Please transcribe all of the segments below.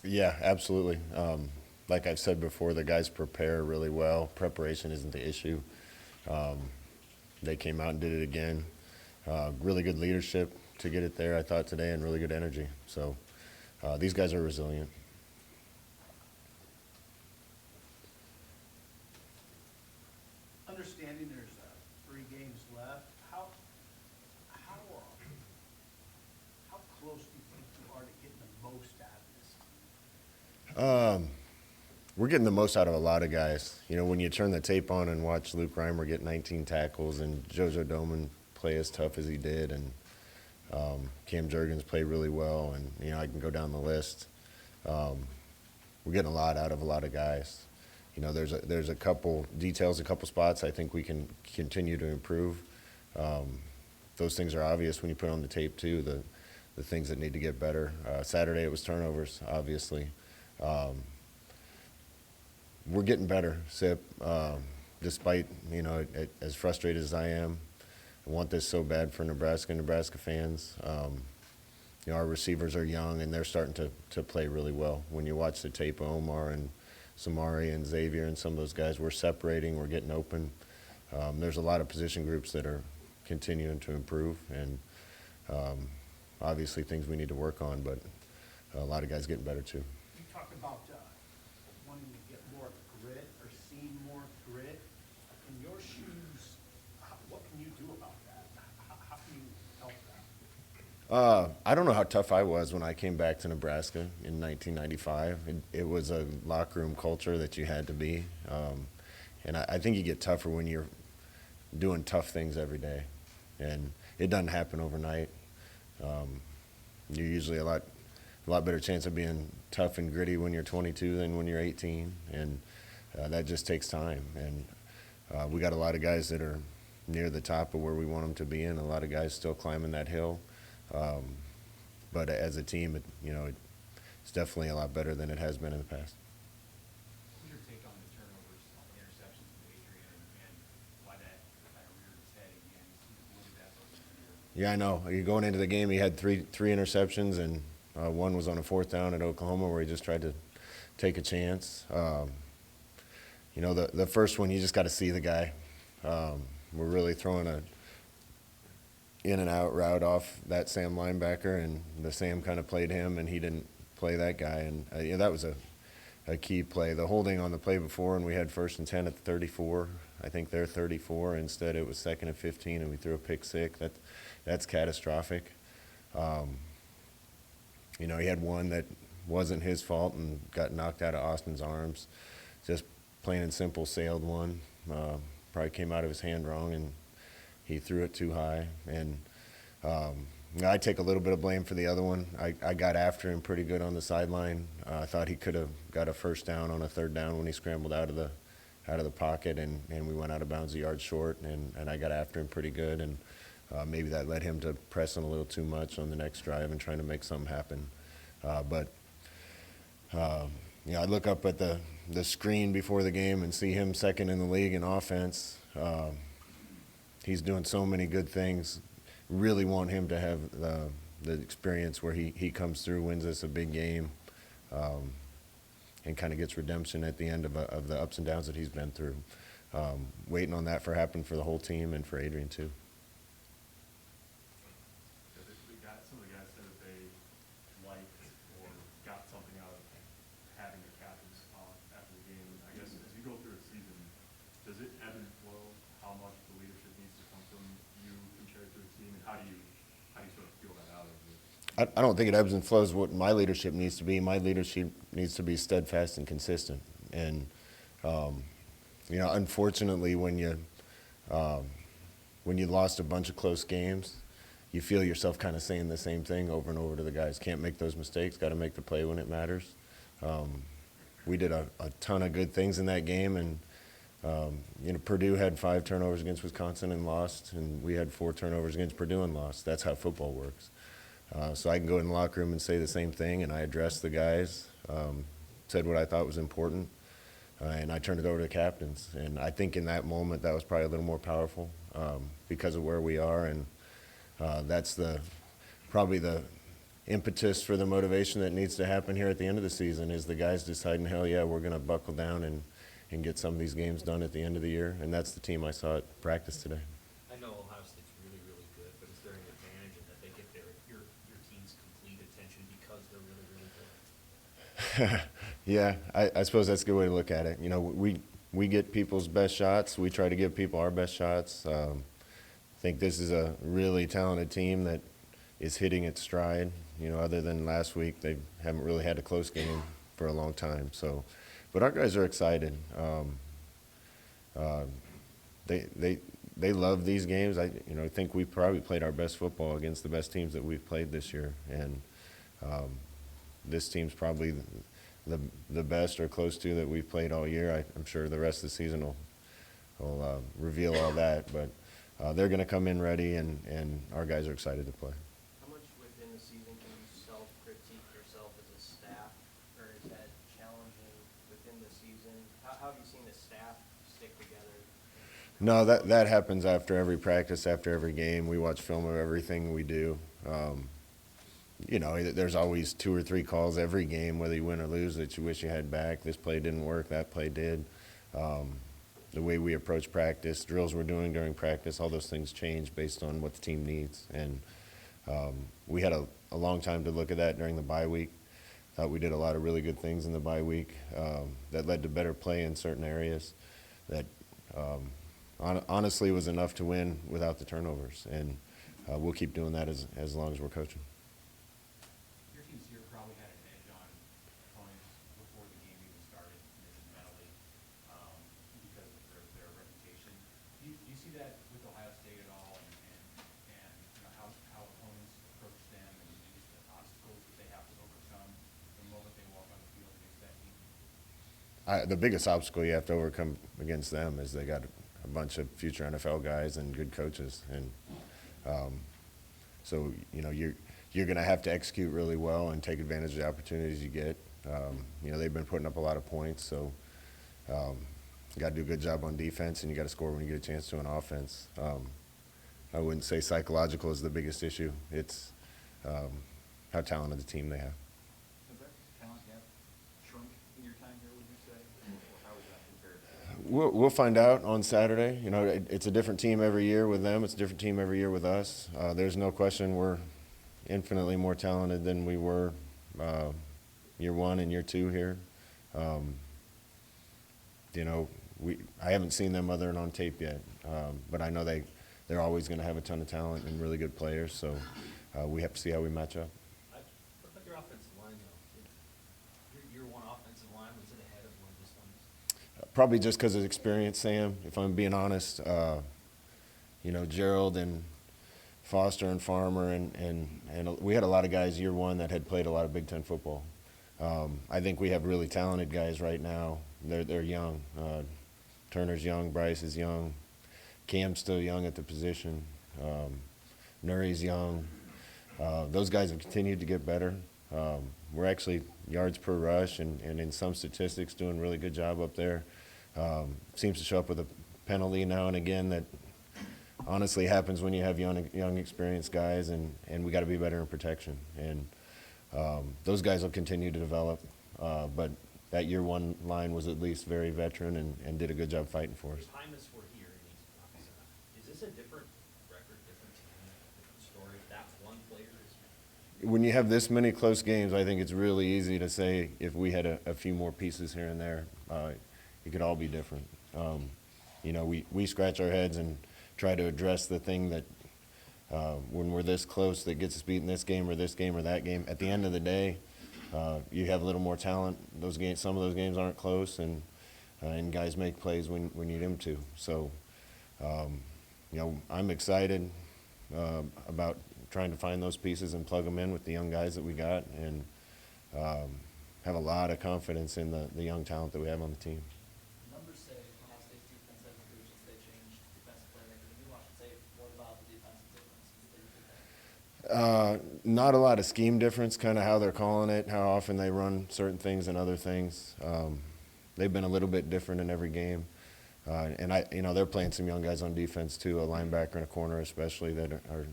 Yeah, absolutely. Like I've said before, the guys prepare really well. Preparation isn't the issue. Um, they came out and did it again. Really good leadership to get it there, I thought, today, and really good energy. So these guys are resilient. Understanding there's 3 games left, how how close do you think you are to getting the most out of this We're getting the most out of a lot of guys. You know, when you turn the tape on and watch Luke Reimer get 19 tackles and JoJo Doman play as tough as he did, and Cam Jurgens play really well, and you know I can go down the list. We're getting a lot out of a lot of guys. You know, there's a couple details, a couple spots I think we can continue to improve. Those things are obvious when you put on the tape too. The things that need to get better. Saturday it was turnovers, obviously. We're getting better, Sip. Despite as frustrated as I am, I want this so bad for Nebraska fans. Our receivers are young and they're starting to play really well. When you watch the tape of Omar and Samari and Xavier and some of those guys, we're separating, we're getting open. There's a lot of position groups that are continuing to improve, and obviously things we need to work on, but a lot of guys getting better too. You talked about wanting to get more grit or seeing more grit. In your shoes, what can you do about that? How can you help that? I don't know how tough I was when I came back to Nebraska in 1995. It was a locker room culture that you had to be. And I think you get tougher when you're doing tough things every day. And it doesn't happen overnight. You're usually a lot better chance of being tough and gritty when you're 22 than when you're 18. And that just takes time. And we got a lot of guys that are near the top of where we want them to be, and a lot of guys still climbing that hill. But as a team, it's definitely a lot better than it has been in the past. What's your take on the turnovers, on the interceptions with Adrian, and why that kind of reared its head again? Look at that looking here. Yeah, I know. You're going into the game, he had three interceptions, and one was on a 4th down at Oklahoma where he just tried to take a chance. The first one, you just got to see the guy. We're really throwing a in and out route off that Sam linebacker, and the Sam kind of played him, and he didn't play that guy. And that was a key play. The holding on the play before, and we had 1st and 10 at the 34. I think they're 34. Instead, it was 2nd and 15, and we threw a pick six. That's catastrophic. He had one that wasn't his fault and got knocked out of Austin's arms. Just plain and simple sailed one. Probably came out of his hand wrong, and he threw it too high. And I take a little bit of blame for the other one. I got after him pretty good on the sideline. I thought he could have got a 1st down on a 3rd down when he scrambled out of the pocket, and we went out of bounds a yard short, and I got after him pretty good. And maybe that led him to pressing a little too much on the next drive and trying to make something happen. I look up at the screen before the game and see him 2nd in the league in offense. He's doing so many good things. Really want him to have the experience where he comes through, wins us a big game, and kind of gets redemption at the end of the ups and downs that he's been through. Waiting on that for happen for the whole team and for Adrian too. Some of the guys said that they liked or got something out of having a captain spot after the game. I guess as you go through a season, does it ebb and flow how much the leadership needs to come from you compared to a team, and how do you sort of feel that out of it? I don't think it ebbs and flows what my leadership needs to be. My leadership needs to be steadfast and consistent. And unfortunately, when you lost a bunch of close games, you feel yourself kind of saying the same thing over and over to the guys. Can't make those mistakes. Got to make the play when it matters. We did a ton of good things in that game, and Purdue had 5 turnovers against Wisconsin and lost, and we had 4 turnovers against Purdue and lost. That's how football works. So I can go in the locker room and say the same thing, and I addressed the guys, said what I thought was important, and I turned it over to the captains. And I think in that moment that was probably a little more powerful because of where we are, and that's probably the impetus for the motivation that needs to happen here at the end of the season is the guys deciding, hell yeah, we're going to buckle down and get some of these games done at the end of the year. And that's the team I saw at practice today. I know Ohio State's really, really good, but is there an advantage in that they get your team's complete attention because they're really, really good? Yeah, I suppose that's a good way to look at it. You know, we get people's best shots. We try to give people our best shots. I think this is a really talented team that is hitting its stride. You know, other than last week, they haven't really had a close game for a long time. So, but our guys are excited. They love these games. I think we probably played our best football against the best teams that we've played this year, and this team's probably the best or close to that we've played all year. I'm sure the rest of the season will reveal all that, but they're going to come in ready, and our guys are excited to play. How much within the season can you self-critique yourself as a staff, or is that challenging within the season? How have you seen the staff stick together? No, that happens after every practice, after every game. We watch film of everything we do. There's always 2 or 3 calls every game, whether you win or lose, that you wish you had back. This play didn't work, that play did. The way we approach practice, drills we're doing during practice, all those things change based on what the team needs. And we had a long time to look at that during the bye week. Thought we did a lot of really good things in the bye week that led to better play in certain areas that honestly was enough to win without the turnovers. And we'll keep doing that as long as we're coaching. Your teams here probably had an edge on opponents before the game even started, maybe mentally, because of their reputation. Do you see that with Ohio State at all, and how opponents approach them, and just the obstacles that they have to overcome the moment they walk on the field against that team? The biggest obstacle you have to overcome against them is they got a bunch of future NFL guys and good coaches, and so you're going to have to execute really well and take advantage of the opportunities you get. They've been putting up a lot of points, so you got to do a good job on defense, and you got to score when you get a chance to on offense. I wouldn't say psychological is the biggest issue. It's how talented the team they have. Has that talent gap shrunk in your time here, would you say? Or how is that compared? We'll find out on Saturday. It's a different team every year with them. It's a different team every year with us. There's no question we're infinitely more talented than we were year 1 and year 2 here. I haven't seen them other than on tape yet, but I know they're always going to have a ton of talent and really good players. So we have to see how we match up. What about your offensive line, though? Your one offensive line, was it ahead of where this one is? Probably just because of experience, Sam, if I'm being honest. Gerald and Foster and Farmer, and we had a lot of guys year 1 that had played a lot of Big Ten football. I think we have really talented guys right now. They're young. Turner's young, Bryce is young, Cam's still young at the position, Nuri's young. Those guys have continued to get better. We're actually yards per rush and in some statistics doing a really good job up there. Seems to show up with a penalty now and again that honestly happens when you have young experienced guys, and we got to be better in protection. And those guys will continue to develop, but that year 1 line was at least very veteran and did a good job fighting for us. If Hymas were here and is this a different record, different team, different story? That's one player. When you have this many close games, I think it's really easy to say if we had a few more pieces here and there, it could all be different. We scratch our heads and try to address the thing that when we're this close that gets us beat in this game or that game. At the end of the day, you have a little more talent. Some of those games aren't close, and guys make plays when we need them to. So, I'm excited about trying to find those pieces and plug them in with the young guys that we got, and have a lot of confidence in the young talent that we have on the team. Numbers say Ohio State's defense has improved since they changed defensive playmaker. When you watch tape, what about the defensive difference that you think? Not a lot of scheme difference, kind of how they're calling it, how often they run certain things and other things. They've been a little bit different in every game. And they're playing some young guys on defense too, a linebacker and a corner especially, that are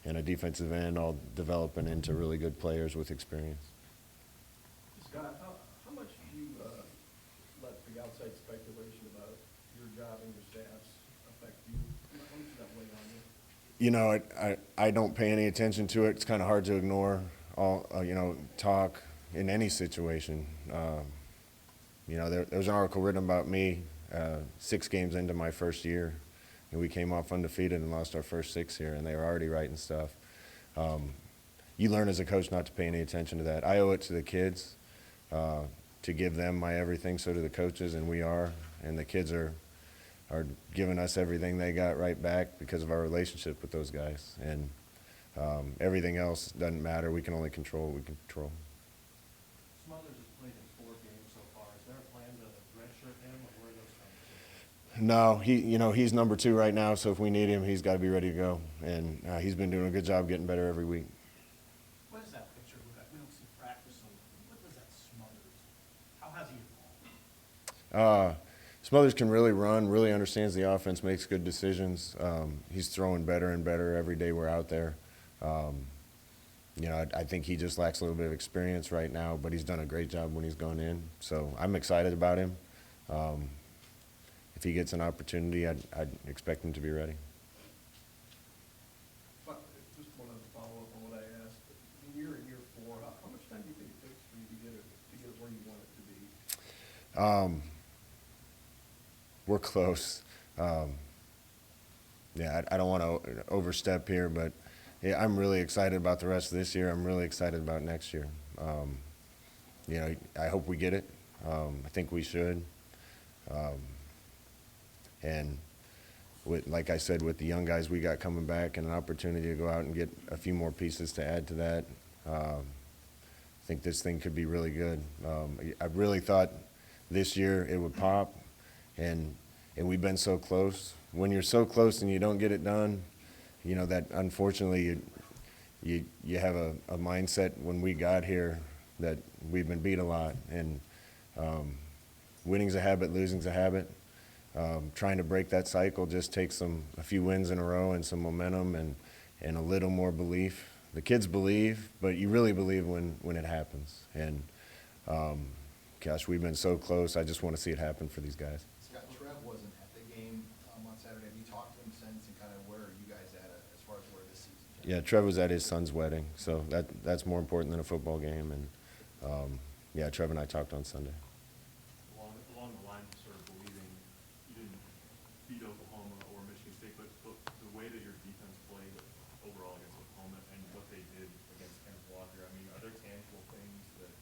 and a defensive end, all developing into really good players with experience. Scott, how much do you let the outside speculation about your job and your staff's affect you? How much does that weigh on you? You know, I don't pay any attention to it. It's kind of hard to ignore all, talk in any situation. You know, there was an article written about me 6 games into my first year, and we came off undefeated and lost our first 6 here, and they were already writing stuff. You learn as a coach not to pay any attention to that. I owe it to the kids to give them my everything, so do the coaches, and we are. And the kids are giving us everything they got right back because of our relationship with those guys. And everything else doesn't matter. We can only control what we can control. Smothers has played in 4 games so far. Is there a plan to redshirt him, or where are those conversations? No, he's number 2 right now, so if we need him, he's got to be ready to go. And he's been doing a good job getting better every week. What is that picture look like? We don't see practice, so what does that Smothers? How has he evolved? Smothers can really run, really understands the offense, makes good decisions. He's throwing better and better every day we're out there. I think he just lacks a little bit of experience right now, but he's done a great job when he's gone in. So I'm excited about him. If he gets an opportunity, I'd expect him to be ready. But just wanted to follow up on what I asked. In year 4, how much time do you think it takes for you to get it where you want it to be? We're close. I don't want to overstep here, but yeah, I'm really excited about the rest of this year. I'm really excited about next year. I hope we get it. I think we should. And like I said, with the young guys we got coming back and an opportunity to go out and get a few more pieces to add to that, I think this thing could be really good. I really thought this year it would pop, and we've been so close. When you're so close and you don't get it done, that unfortunately you have a mindset when we got here that we've been beat a lot, and winning's a habit, losing's a habit. Trying to break that cycle just takes a few wins in a row and some momentum and a little more belief. The kids believe, but you really believe when it happens. And gosh, we've been so close. I just want to see it happen for these guys. Scott, Trev wasn't at the game on Saturday. Have you talked to him since, and kind of where are you guys at as far as where this season? Yeah, Trev was at his son's wedding, so that's more important than a football game. And Trev and I talked on Sunday. Along the line of sort of believing you didn't beat Oklahoma or Michigan State, but the way that your defense played overall against Oklahoma and what they did against Kenneth Walker, I mean, are there tangible things that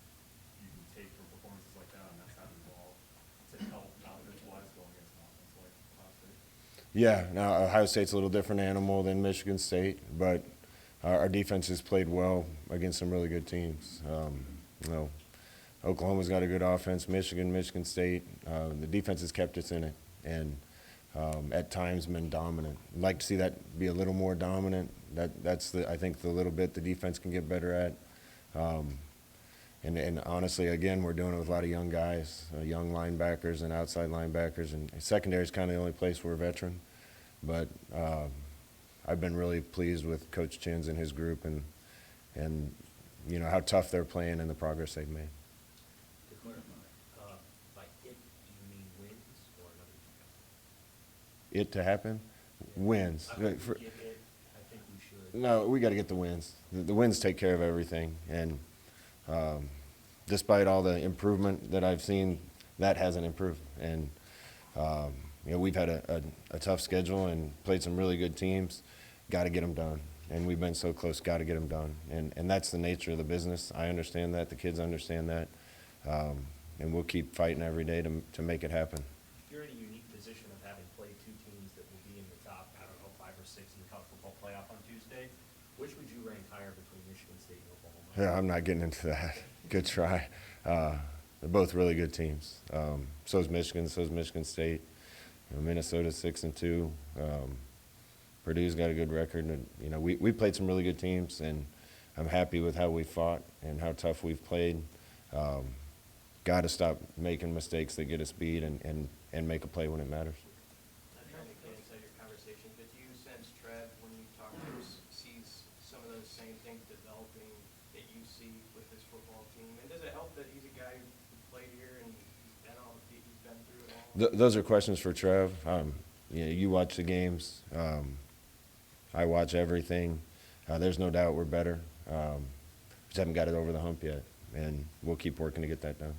you can take from performances like that on that side of the ball to help confidence-wise going against an offense like Ohio State? Yeah, now Ohio State's a little different animal than Michigan State, but our defense has played well against some really good teams. Oklahoma's got a good offense. Michigan State, the defense has kept us in it, and at times been dominant. I'd like to see that be a little more dominant. That's I think the little bit the defense can get better at. And honestly, again, we're doing it with a lot of young guys, young linebackers and outside linebackers, and secondary is kind of the only place we're a veteran. But I've been really pleased with Coach Chins and his group, and how tough they're playing and the progress they've made. To clarify, by it, do you mean wins or another defense? It to happen? Wins. I think we get it. I think we should. No, we got to get the wins. The wins take care of everything. And despite all the improvement that I've seen, that hasn't improved. And we've had a tough schedule and played some really good teams. Got to get them done. And we've been so close. Got to get them done. And that's the nature of the business. I understand that. The kids understand that. And we'll keep fighting every day to make it happen. You're in a unique position of having played 2 teams that will be in the top, 5 or 6 in the college football playoff on Tuesday. Which would you rank higher between Michigan State and Oklahoma? Yeah, I'm not getting into that. Good try. They're both really good teams. So is Michigan. So is Michigan State. Minnesota's 6-2. Purdue's got a good record. And, we played some really good teams, and I'm happy with how we fought and how tough we've played. Got to stop making mistakes that get us beat and make a play when it matters. I'm trying to get inside your conversation, but do you sense Trev, when you talk to him, sees Those are questions for Trev. You know, you watch the games. I watch everything. There's no doubt we're better. Just haven't got it over the hump yet, and we'll keep working to get that done.